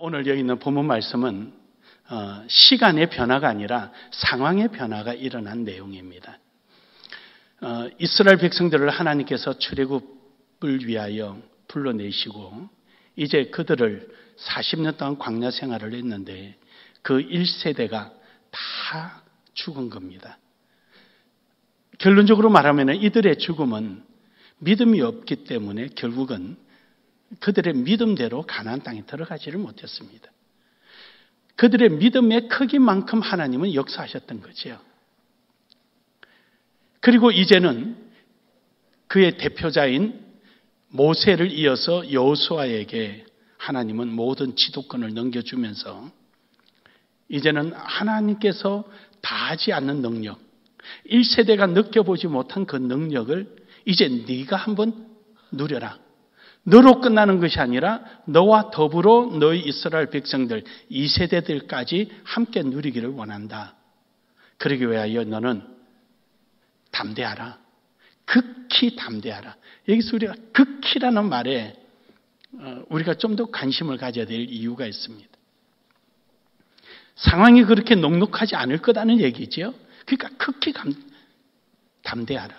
오늘 여기 있는 본문 말씀은 시간의 변화가 아니라 상황의 변화가 일어난 내용입니다. 이스라엘 백성들을 하나님께서 출애굽을 위하여 불러내시고 이제 그들을 40년 동안 광야 생활을 했는데 그 1세대가 다 죽은 겁니다. 결론적으로 말하면 이들의 죽음은 믿음이 없기 때문에 결국은 그들의 믿음대로 가나안 땅에 들어가지를 못했습니다. 그들의 믿음의 크기만큼 하나님은 역사하셨던 거죠. 그리고 이제는 그의 대표자인 모세를 이어서 여호수아에게 하나님은 모든 지도권을 넘겨주면서 이제는 하나님께서 다하지 않는 능력, 1세대가 느껴보지 못한 그 능력을 이제 네가 한번 누려라. 너로 끝나는 것이 아니라 너와 더불어 너희 이스라엘 백성들 2세대들까지 함께 누리기를 원한다. 그러기 위하여 너는 담대하라. 극히 담대하라. 여기서 우리가 극히라는 말에 우리가 좀 더 관심을 가져야 될 이유가 있습니다. 상황이 그렇게 녹록하지 않을 거다는 얘기죠. 그러니까 극히 담대하라.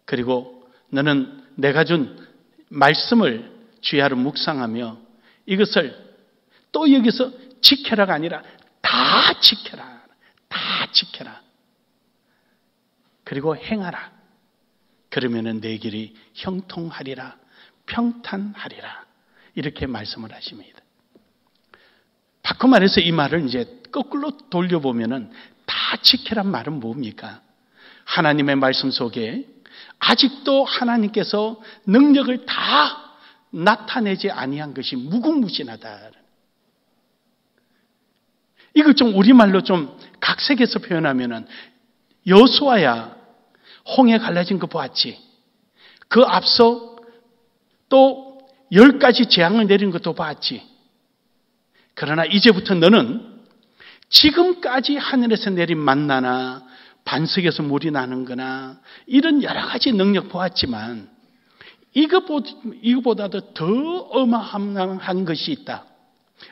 그리고 너는 내가 준 말씀을 주야로 묵상하며 이것을 또 여기서 지켜라가 아니라 다 지켜라. 다 지켜라. 그리고 행하라. 그러면은 내 길이 형통하리라. 평탄하리라. 이렇게 말씀을 하십니다. 바꿔 말해서 이 말을 이제 거꾸로 돌려보면은 다 지키란 말은 뭡니까? 하나님의 말씀 속에 아직도 하나님께서 능력을 다 나타내지 아니한 것이 무궁무진하다. 이걸 좀 우리말로 좀 각색해서 표현하면은 여호수아야 홍해 갈라진 거 보았지. 그 앞서 또 10가지 재앙을 내린 것도 봤지. 그러나 이제부터 너는 지금까지 하늘에서 내린 만나나 반석에서 물이 나는 거나 이런 여러 가지 능력 보았지만 이거보다도 더 어마어마한 것이 있다.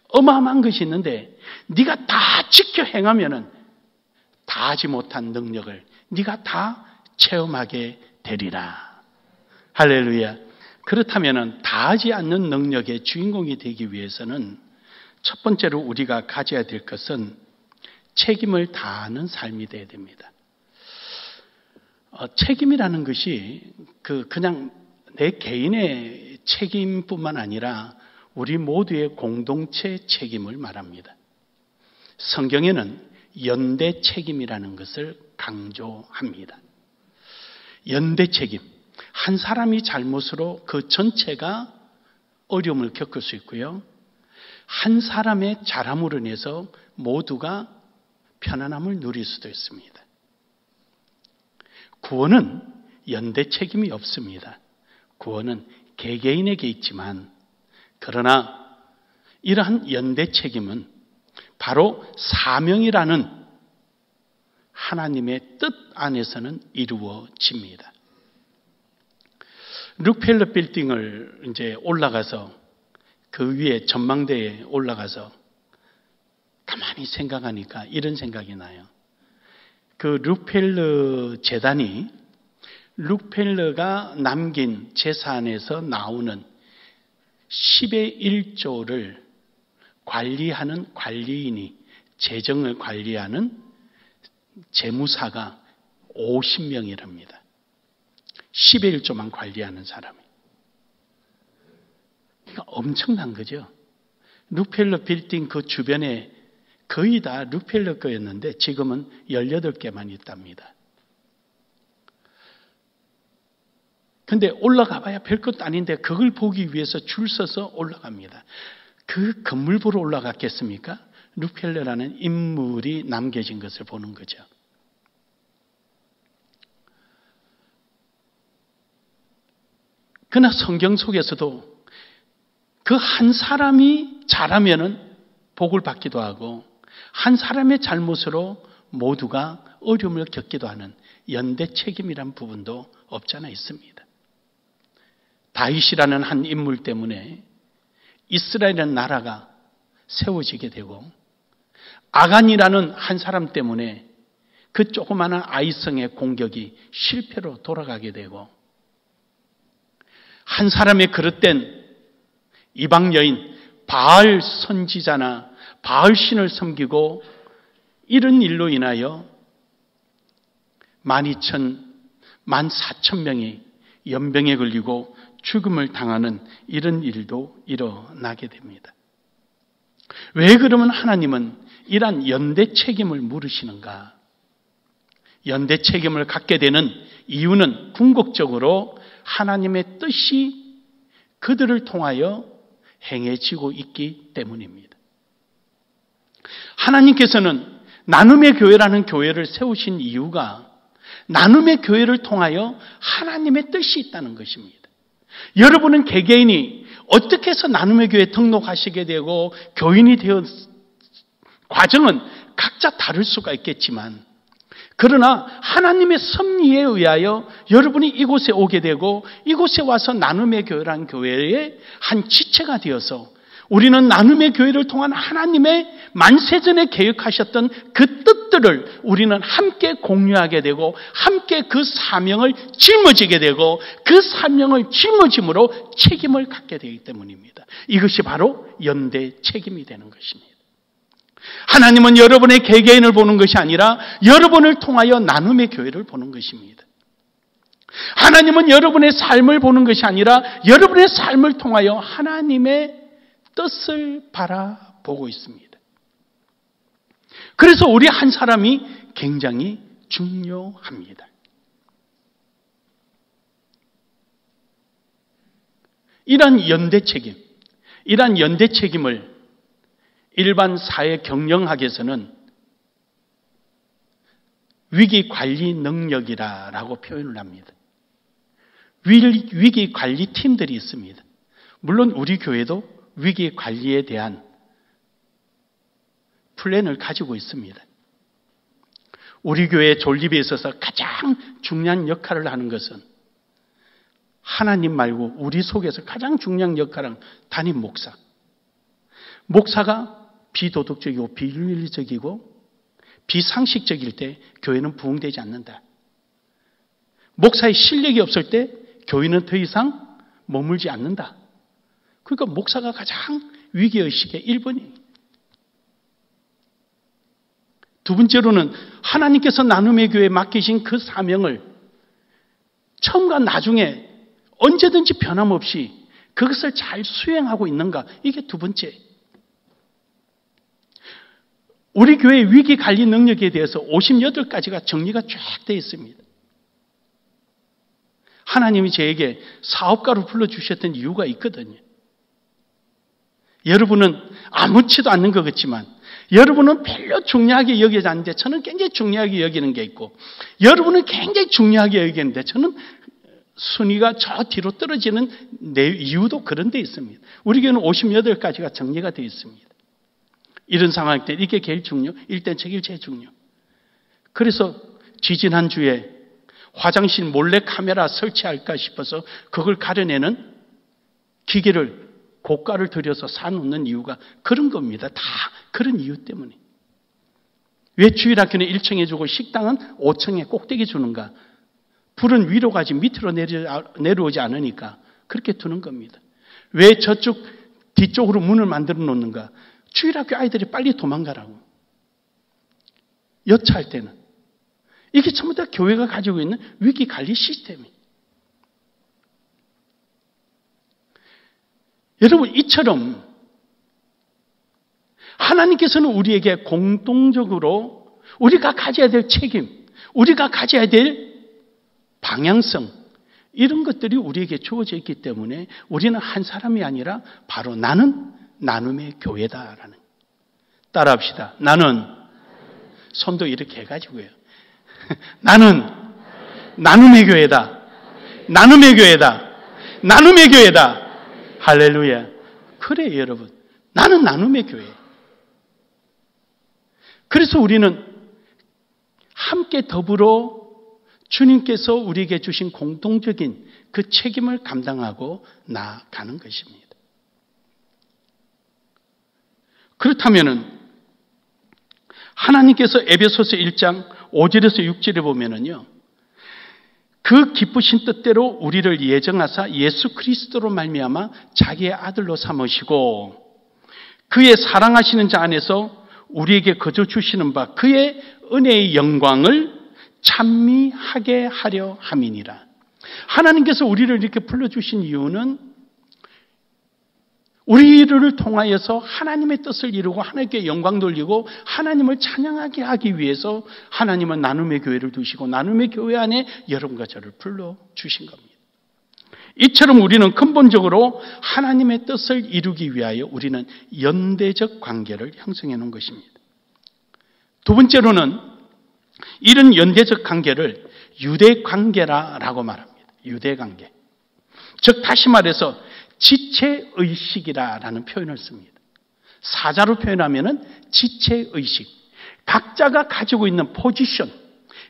어마어마한 것이 있는데 네가 다 지켜 행하면은 다 하지 못한 능력을 네가 다 체험하게 되리라. 할렐루야. 그렇다면은 다 하지 않는 능력의 주인공이 되기 위해서는 첫 번째로 우리가 가져야 될 것은 책임을 다하는 삶이 되어야 됩니다. 책임이라는 것이 그냥 내 개인의 책임뿐만 아니라 우리 모두의 공동체 책임을 말합니다. 성경에는 연대 책임이라는 것을 강조합니다. 연대 책임. 한 사람이 잘못으로 그 전체가 어려움을 겪을 수 있고요. 한 사람의 잘함으로 인해서 모두가 편안함을 누릴 수도 있습니다. 구원은 연대 책임이 없습니다. 구원은 개개인에게 있지만 그러나 이러한 연대 책임은 바로 사명이라는 하나님의 뜻 안에서는 이루어집니다. 룩펠러 빌딩을 이제 올라가서 그 위에 전망대에 올라가서 가만히 생각하니까 이런 생각이 나요. 그 룩펠러 재단이 룩펠러가 남긴 재산에서 나오는 10의 1조를 관리하는 관리인이 재정을 관리하는 재무사가 50명이랍니다. 10의 1조만 관리하는 사람이. 그러니까 엄청난 거죠. 룩펠러 빌딩 그 주변에 거의 다 룩펠러 거였는데 지금은 18개만 있답니다. 근데 올라가 봐야 별것도 아닌데 그걸 보기 위해서 줄 서서 올라갑니다. 그 건물 보러 올라갔겠습니까? 룩펠러라는 인물이 남겨진 것을 보는 거죠. 그러나 성경 속에서도 그 한 사람이 잘하면은 복을 받기도 하고 한 사람의 잘못으로 모두가 어려움을 겪기도 하는 연대 책임이란 부분도 없지 않아 있습니다. 다윗이라는 한 인물 때문에 이스라엘이라는 나라가 세워지게 되고, 아간이라는 한 사람 때문에 그 조그마한 아이성의 공격이 실패로 돌아가게 되고, 한 사람의 그릇된 이방 여인 바알 선지자나 바알 신을 섬기고 이런 일로 인하여 14,000명이 연병에 걸리고 죽음을 당하는 이런 일도 일어나게 됩니다. 왜 그러면 하나님은 이러한 연대 책임을 물으시는가? 연대 책임을 갖게 되는 이유는 궁극적으로 하나님의 뜻이 그들을 통하여 행해지고 있기 때문입니다. 하나님께서는 나눔의 교회라는 교회를 세우신 이유가 나눔의 교회를 통하여 하나님의 뜻이 있다는 것입니다. 여러분은 개개인이 어떻게 해서 나눔의 교회에 등록하시게 되고 교인이 되어 과정은 각자 다를 수가 있겠지만, 그러나 하나님의 섭리에 의하여 여러분이 이곳에 오게 되고 이곳에 와서 나눔의 교회라는 교회의 한 지체가 되어서 우리는 나눔의 교회를 통한 하나님의 만세전에 계획하셨던 그 뜻들을 우리는 함께 공유하게 되고 함께 그 사명을 짊어지게 되고 그 사명을 짊어짐으로 책임을 갖게 되기 때문입니다. 이것이 바로 연대 책임이 되는 것입니다. 하나님은 여러분의 개개인을 보는 것이 아니라 여러분을 통하여 나눔의 교회를 보는 것입니다. 하나님은 여러분의 삶을 보는 것이 아니라 여러분의 삶을 통하여 하나님의 뜻을 바라보고 있습니다. 그래서 우리 한 사람이 굉장히 중요합니다. 이러한 연대 책임을 일반 사회 경영학에서는 위기관리 능력이라고 표현을 합니다. 위기관리 팀들이 있습니다. 물론 우리 교회도 위기관리에 대한 플랜을 가지고 있습니다. 우리 교회의 존립에 있어서 가장 중요한 역할을 하는 것은 하나님 말고 우리 속에서 가장 중요한 역할을 하는 담임 목사. 목사가 비도덕적이고 비윤리적이고 비상식적일 때 교회는 부흥되지 않는다. 목사의 실력이 없을 때 교회는 더 이상 머물지 않는다. 그러니까 목사가 가장 위기의식의 1번이에요. 두 번째로는 하나님께서 나눔의 교회에 맡기신 그 사명을 처음과 나중에 언제든지 변함없이 그것을 잘 수행하고 있는가? 이게 두 번째. 우리 교회 위기관리 능력에 대해서 58가지가 정리가 쫙 되어 있습니다. 하나님이 저에게 사업가로 불러주셨던 이유가 있거든요. 여러분은 아무렇지도 않는 것 같지만 여러분은 별로 중요하게 여기지 않는데 저는 굉장히 중요하게 여기는 게 있고, 여러분은 굉장히 중요하게 여기는데 저는 순위가 저 뒤로 떨어지는 이유도 그런 데 있습니다. 우리 교회는 58가지가 정리가 되어 있습니다. 이런 상황일 때 이게 제일 중요, 1대 책이 제일 중요. 그래서 지지난주에 화장실 몰래 카메라 설치할까 싶어서 그걸 가려내는 기계를 고가를 들여서 사놓는 이유가 그런 겁니다. 다 그런 이유 때문에. 왜 주일학교는 1층에 주고 식당은 5층에 꼭대기 주는가? 불은 위로 가지 밑으로 내려오지 않으니까 그렇게 두는 겁니다. 왜 저쪽 뒤쪽으로 문을 만들어 놓는가? 주일학교 아이들이 빨리 도망가라고. 여차할 때는. 이게 전부 다 교회가 가지고 있는 위기관리 시스템이에요. 여러분, 이처럼 하나님께서는 우리에게 공동적으로 우리가 가져야 될 책임, 우리가 가져야 될 방향성, 이런 것들이 우리에게 주어져 있기 때문에 우리는 한 사람이 아니라 바로 나는 나눔의 교회다라는. 따라합시다. 나는, 손도 이렇게 해가지고요. 나는 나눔의 교회다. 나눔의 교회다. 나눔의 교회다. 할렐루야. 그래요, 여러분. 나는 나눔의 교회. 그래서 우리는 함께 더불어 주님께서 우리에게 주신 공동적인 그 책임을 감당하고 나아가는 것입니다. 그렇다면은 하나님께서 에베소서 1장 5절에서 6절에 보면은요, 그 기쁘신 뜻대로 우리를 예정하사 예수 그리스도로 말미암아 자기의 아들로 삼으시고 그의 사랑하시는 자 안에서 우리에게 거저 주시는 바 그의 은혜의 영광을 찬미하게 하려 함이니라. 하나님께서 우리를 이렇게 불러주신 이유는 우리를 통하여서 하나님의 뜻을 이루고 하나님께 영광 돌리고 하나님을 찬양하게 하기 위해서 하나님은 나눔의 교회를 두시고 나눔의 교회 안에 여러분과 저를 불러주신 겁니다. 이처럼 우리는 근본적으로 하나님의 뜻을 이루기 위하여 우리는 연대적 관계를 형성해 놓은 것입니다. 두 번째로는 이런 연대적 관계를 유대관계라고 말합니다. 유대관계. 즉 다시 말해서 지체의식이라는 표현을 씁니다. 사자로 표현하면 지체의식. 각자가 가지고 있는 포지션,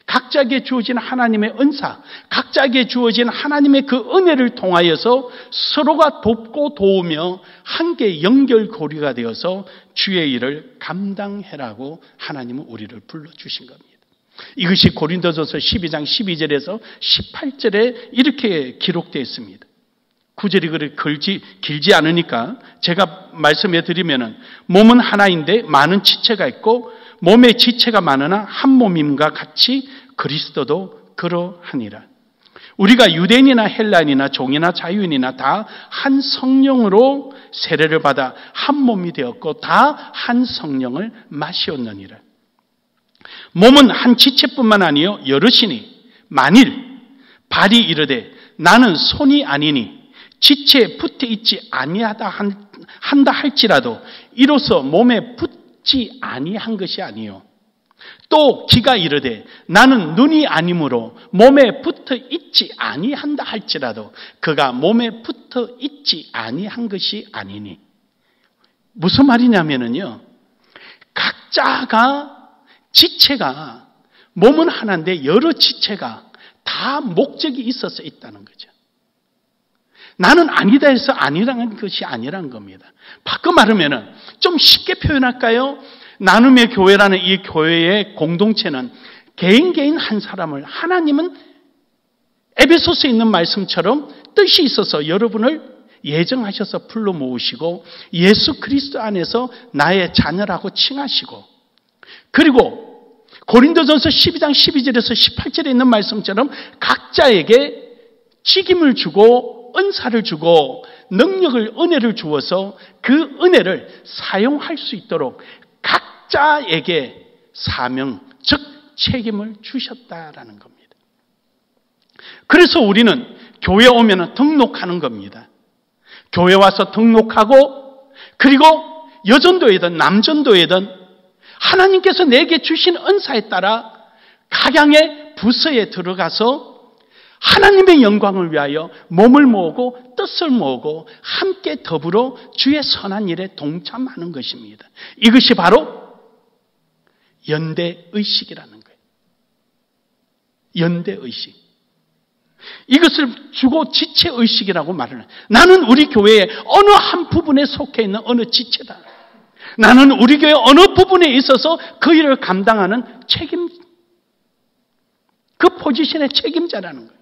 각자에게 주어진 하나님의 은사, 각자에게 주어진 하나님의 그 은혜를 통하여서 서로가 돕고 도우며 함께 연결고리가 되어서 주의 일을 감당해라고 하나님은 우리를 불러주신 겁니다. 이것이 고린도전서 12장 12절에서 18절에 이렇게 기록되어 있습니다. 구절이 그렇게 길지 않으니까 제가 말씀해 드리면은 몸은 하나인데 많은 지체가 있고 몸의 지체가 많으나 한 몸임과 같이 그리스도도 그러하니라. 우리가 유대인이나 헬라인이나 종이나 자유인이나 다 한 성령으로 세례를 받아 한 몸이 되었고 다 한 성령을 마시었느니라. 몸은 한 지체뿐만 아니요 여럿이니 만일 발이 이르되 나는 손이 아니니 지체에 붙어 있지 아니하다 한다 할지라도 이로써 몸에 붙지 아니한 것이 아니요. 또 귀가 이르되 나는 눈이 아니므로 몸에 붙어 있지 아니한다 할지라도 그가 몸에 붙어 있지 아니한 것이 아니니. 무슨 말이냐면요, 각자가 지체가 몸은 하나인데 여러 지체가 다 목적이 있어서 있다는 거죠. 나는 아니다 해서 아니라는 것이 아니란 겁니다. 바꿔 말하면 좀 쉽게 표현할까요? 나눔의 교회라는 이 교회의 공동체는 개인 한 사람을 하나님은 에베소서에 있는 말씀처럼 뜻이 있어서 여러분을 예정하셔서 불러 모으시고 예수 그리스도 안에서 나의 자녀라고 칭하시고, 그리고 고린도전서 12장 12절에서 18절에 있는 말씀처럼 각자에게 직임을 주고 은사를 주고 능력을, 은혜를 주어서 그 은혜를 사용할 수 있도록 각자에게 사명, 즉 책임을 주셨다라는 겁니다. 그래서 우리는 교회 오면 등록하는 겁니다. 교회 와서 등록하고, 그리고 여전도회든 남전도회든 하나님께서 내게 주신 은사에 따라 각양의 부서에 들어가서 하나님의 영광을 위하여 몸을 모으고 뜻을 모으고 함께 더불어 주의 선한 일에 동참하는 것입니다. 이것이 바로 연대의식이라는 거예요. 연대의식. 이것을 주고 지체의식이라고 말하는, 나는 우리 교회의 어느 한 부분에 속해 있는 어느 지체다. 나는 우리 교회 어느 부분에 있어서 그 일을 감당하는 그 포지션의 책임자라는 거예요.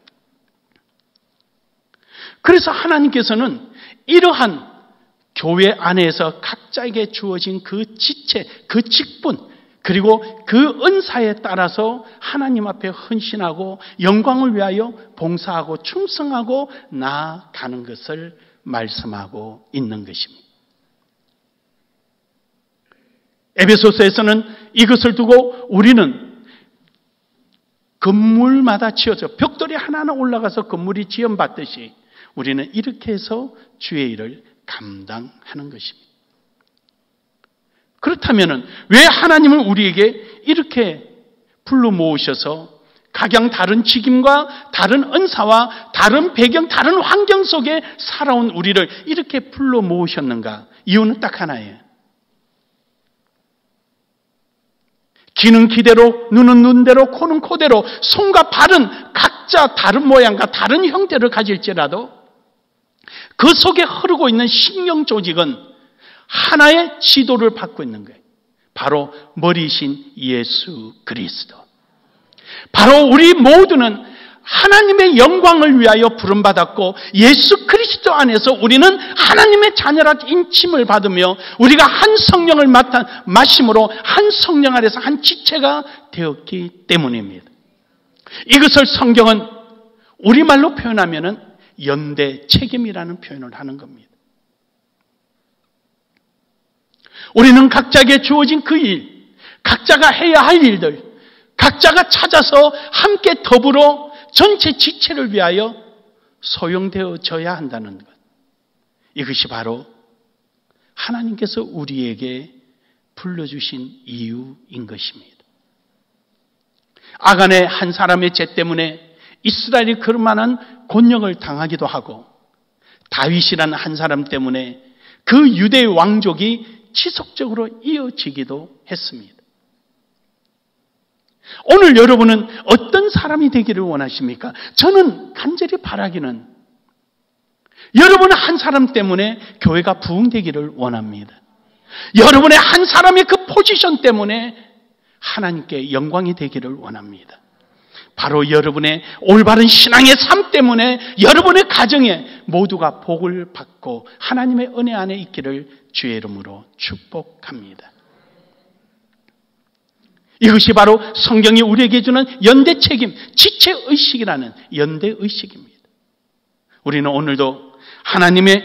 그래서 하나님께서는 이러한 교회 안에서 각자에게 주어진 그 지체, 그 직분, 그리고 그 은사에 따라서 하나님 앞에 헌신하고 영광을 위하여 봉사하고 충성하고 나아가는 것을 말씀하고 있는 것입니다. 에베소서에서는 이것을 두고 우리는 건물마다 지어져 벽돌이 하나하나 올라가서 건물이 지연받듯이 우리는 이렇게 해서 주의 일을 감당하는 것입니다. 그렇다면 왜 하나님은 우리에게 이렇게 불러 모으셔서 각양 다른 직임과 다른 은사와 다른 배경, 다른 환경 속에 살아온 우리를 이렇게 불러 모으셨는가? 이유는 딱 하나예요. 귀는 귀대로, 눈은 눈대로, 코는 코대로, 손과 발은 각자 다른 모양과 다른 형태를 가질지라도 그 속에 흐르고 있는 신경 조직은 하나의 지도를 받고 있는 거예요. 바로 머리이신 예수 그리스도. 바로 우리 모두는 하나님의 영광을 위하여 부름받았고 예수 그리스도 안에서 우리는 하나님의 자녀라 인침을 받으며 우리가 한 성령을 마심으로 한 성령 아래서 한 지체가 되었기 때문입니다. 이것을 성경은 우리말로 표현하면 연대 책임이라는 표현을 하는 겁니다. 우리는 각자에게 주어진 그 일, 각자가 해야 할 일들, 각자가 찾아서 함께 더불어 전체 지체를 위하여 소용되어져야 한다는 것. 이것이 바로 하나님께서 우리에게 불러주신 이유인 것입니다. 아간의 한 사람의 죄 때문에 이스라엘이 그만한 곤욕을 당하기도 하고 다윗이라는 한 사람 때문에 그 유대 왕족이 지속적으로 이어지기도 했습니다. 오늘 여러분은 어떤 사람이 되기를 원하십니까? 저는 간절히 바라기는 여러분 한 사람 때문에 교회가 부흥되기를 원합니다. 여러분의 한 사람의 그 포지션 때문에 하나님께 영광이 되기를 원합니다. 바로 여러분의 올바른 신앙의 삶 때문에 여러분의 가정에 모두가 복을 받고 하나님의 은혜 안에 있기를 주의 이름으로 축복합니다. 이것이 바로 성경이 우리에게 주는 연대 책임, 지체의식이라는 연대의식입니다. 우리는 오늘도 하나님의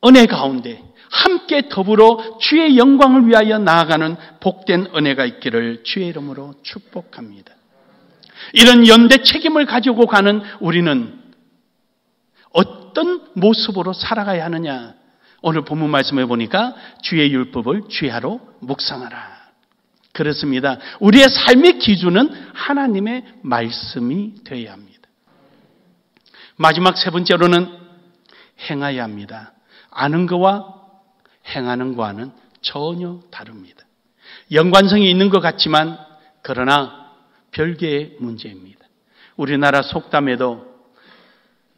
은혜 가운데 함께 더불어 주의 영광을 위하여 나아가는 복된 은혜가 있기를 주의 이름으로 축복합니다. 이런 연대 책임을 가지고 가는 우리는 어떤 모습으로 살아가야 하느냐? 오늘 본문 말씀해 보니까 주의 율법을 주야로 묵상하라. 그렇습니다. 우리의 삶의 기준은 하나님의 말씀이 되어야 합니다. 마지막 세 번째로는 행해야 합니다. 아는 것과 행하는 것과는 전혀 다릅니다. 연관성이 있는 것 같지만 그러나 별개의 문제입니다. 우리나라 속담에도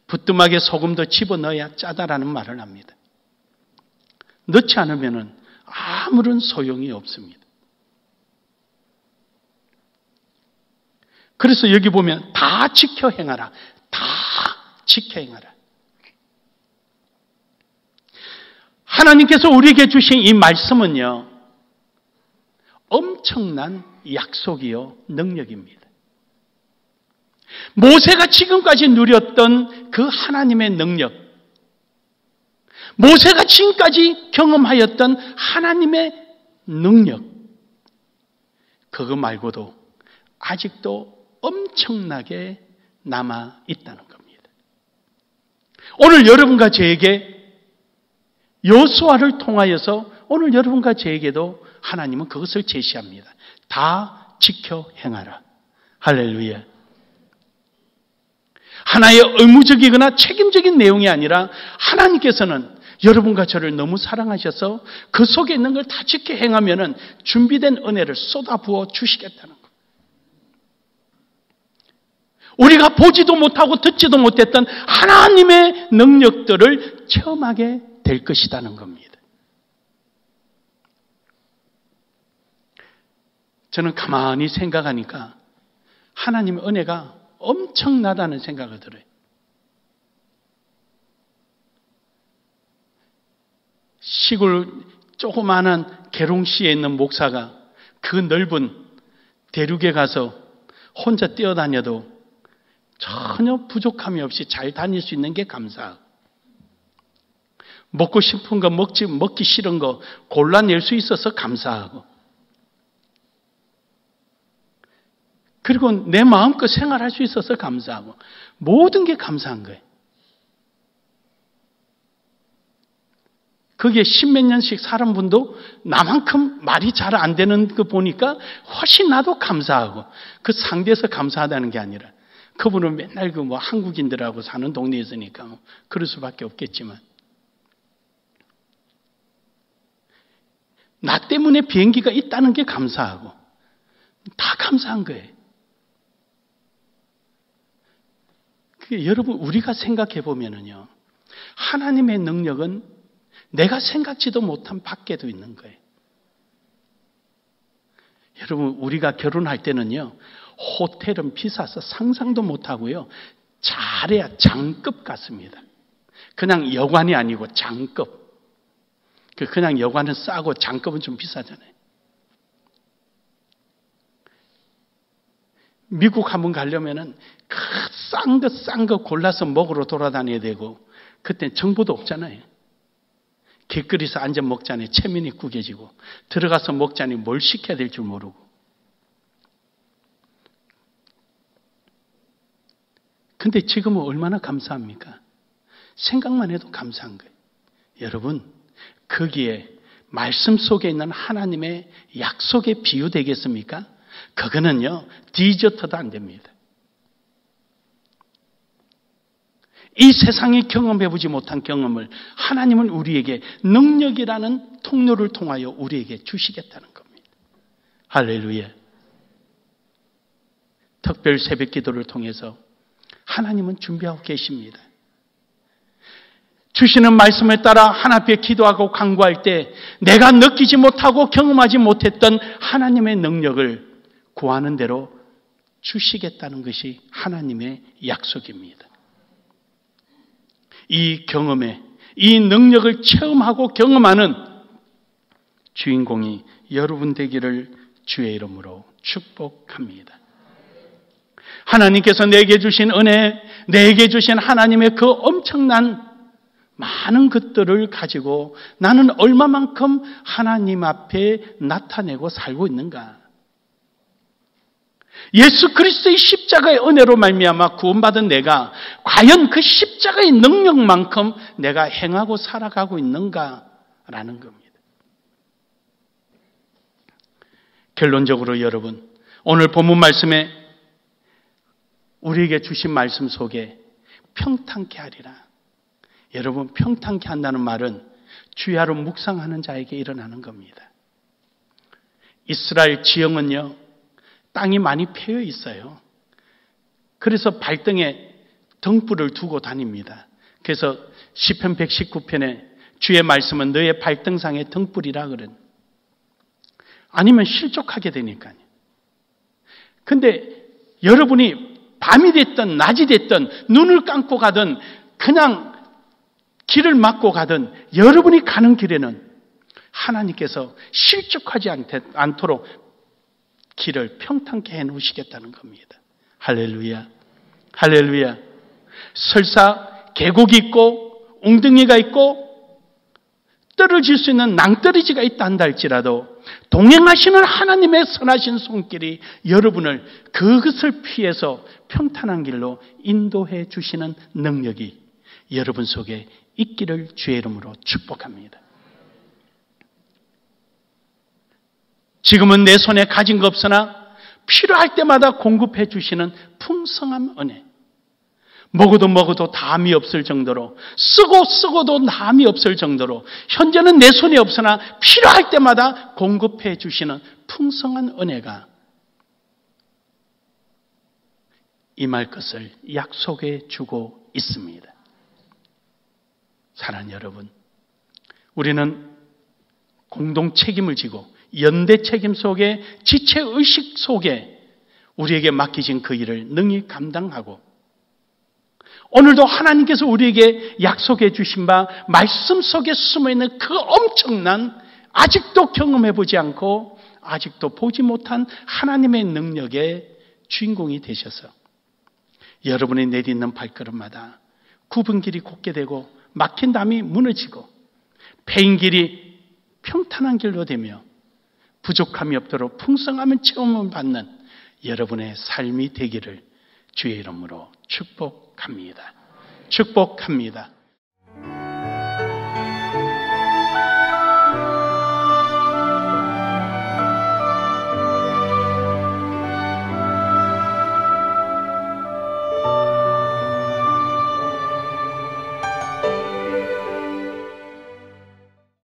부뚜막에 소금 더 집어넣어야 짜다라는 말을 합니다. 넣지 않으면 아무런 소용이 없습니다. 그래서 여기 보면 다 지켜 행하라. 다 지켜 행하라. 하나님께서 우리에게 주신 이 말씀은요, 엄청난 약속이요, 능력입니다. 모세가 지금까지 누렸던 그 하나님의 능력, 모세가 지금까지 경험하였던 하나님의 능력, 그거 말고도 아직도 엄청나게 남아 있다는 겁니다. 오늘 여러분과 저에게 여호수아를 통하여서 오늘 여러분과 저에게도 하나님은 그것을 제시합니다. 다 지켜 행하라. 할렐루야. 하나의 의무적이거나 책임적인 내용이 아니라 하나님께서는 여러분과 저를 너무 사랑하셔서 그 속에 있는 걸 다 지켜 행하면 준비된 은혜를 쏟아부어 주시겠다는 것. 우리가 보지도 못하고 듣지도 못했던 하나님의 능력들을 체험하게 될 것이라는 겁니다. 저는 가만히 생각하니까 하나님의 은혜가 엄청나다는 생각이 들어요. 시골 조그마한 계룡시에 있는 목사가 그 넓은 대륙에 가서 혼자 뛰어다녀도 전혀 부족함이 없이 잘 다닐 수 있는 게 감사하고, 먹고 싶은 거 먹기 싫은 거 골라낼 수 있어서 감사하고, 그리고 내 마음껏 생활할 수 있어서 감사하고, 모든 게 감사한 거예요. 거기에 십몇 년씩 살은 분도 나만큼 말이 잘 안 되는 거 보니까 훨씬 나도 감사하고, 그 상대에서 감사하다는 게 아니라 그분은 맨날 그 뭐 한국인들하고 사는 동네에 있으니까 뭐 그럴 수밖에 없겠지만, 나 때문에 비행기가 있다는 게 감사하고, 다 감사한 거예요. 여러분, 우리가 생각해 보면은요, 하나님의 능력은 내가 생각지도 못한 밖에도 있는 거예요. 여러분, 우리가 결혼할 때는요, 호텔은 비싸서 상상도 못하고요, 잘해야 장급 같습니다. 그냥 여관이 아니고 장급. 그냥 여관은 싸고 장급은 좀 비싸잖아요. 미국 한번 가려면은 싼 거 골라서 먹으러 돌아다녀야 되고, 그때 정보도 없잖아요. 길거리에서 앉아 먹자니 체면이 구겨지고, 들어가서 먹자니 뭘 시켜야 될 줄 모르고. 근데 지금은 얼마나 감사합니까? 생각만 해도 감사한 거예요. 여러분, 거기에 말씀 속에 있는 하나님의 약속의 비유 되겠습니까? 그거는요, 디저트도 안 됩니다. 이 세상이 경험해보지 못한 경험을 하나님은 우리에게 능력이라는 통로를 통하여 우리에게 주시겠다는 겁니다. 할렐루야. 특별 새벽 기도를 통해서 하나님은 준비하고 계십니다. 주시는 말씀에 따라 하나님 앞에 기도하고 간구할 때 내가 느끼지 못하고 경험하지 못했던 하나님의 능력을 구하는 대로 주시겠다는 것이 하나님의 약속입니다. 이 경험에, 이 능력을 체험하고 경험하는 주인공이 여러분 되기를 주의 이름으로 축복합니다. 하나님께서 내게 주신 은혜, 내게 주신 하나님의 그 엄청난 많은 것들을 가지고 나는 얼마만큼 하나님 앞에 나타내고 살고 있는가? 예수 그리스도의 십자가의 은혜로 말미암아 구원받은 내가 과연 그 십자가의 능력만큼 내가 행하고 살아가고 있는가라는 겁니다. 결론적으로 여러분, 오늘 본문 말씀에 우리에게 주신 말씀 속에 평탄케 하리라. 여러분, 평탄케 한다는 말은 주야로 묵상하는 자에게 일어나는 겁니다. 이스라엘 지형은요, 땅이 많이 패여 있어요. 그래서 발등에 등불을 두고 다닙니다. 그래서 시편 119편에 주의 말씀은 너의 발등상의 등불이라 그런. 아니면 실족하게 되니까요. 근데 여러분이 밤이 됐든 낮이 됐든 눈을 감고 가든 그냥 길을 막고 가든 여러분이 가는 길에는 하나님께서 실족하지 않도록 길을 평탄케 해놓으시겠다는 겁니다. 할렐루야. 할렐루야. 설사 계곡이 있고 웅덩이가 있고 떨어질 수 있는 낭떠러지가 있다 한다 할지라도 동행하시는 하나님의 선하신 손길이 여러분을 그것을 피해서 평탄한 길로 인도해 주시는 능력이 여러분 속에 있기를 주의 이름으로 축복합니다. 지금은 내 손에 가진 거 없으나 필요할 때마다 공급해 주시는 풍성한 은혜. 먹어도 담이 없을 정도로, 쓰고도 담이 없을 정도로, 현재는 내 손에 없으나 필요할 때마다 공급해 주시는 풍성한 은혜가 임할 것을 약속해 주고 있습니다. 사랑하는 여러분, 우리는 공동 책임을 지고 연대 책임 속에 지체의식 속에 우리에게 맡기진 그 일을 능히 감당하고 오늘도 하나님께서 우리에게 약속해 주신 바 말씀 속에 숨어있는 그 엄청난 아직도 경험해보지 않고 아직도 보지 못한 하나님의 능력의 주인공이 되셔서 여러분이 내딛는 발걸음마다 굽은 길이 곧게 되고 막힌 담이 무너지고 패인 길이 평탄한 길로 되며 부족함이 없도록 풍성함을 체험을 받는 여러분의 삶이 되기를 주의 이름으로 축복합니다. 축복합니다.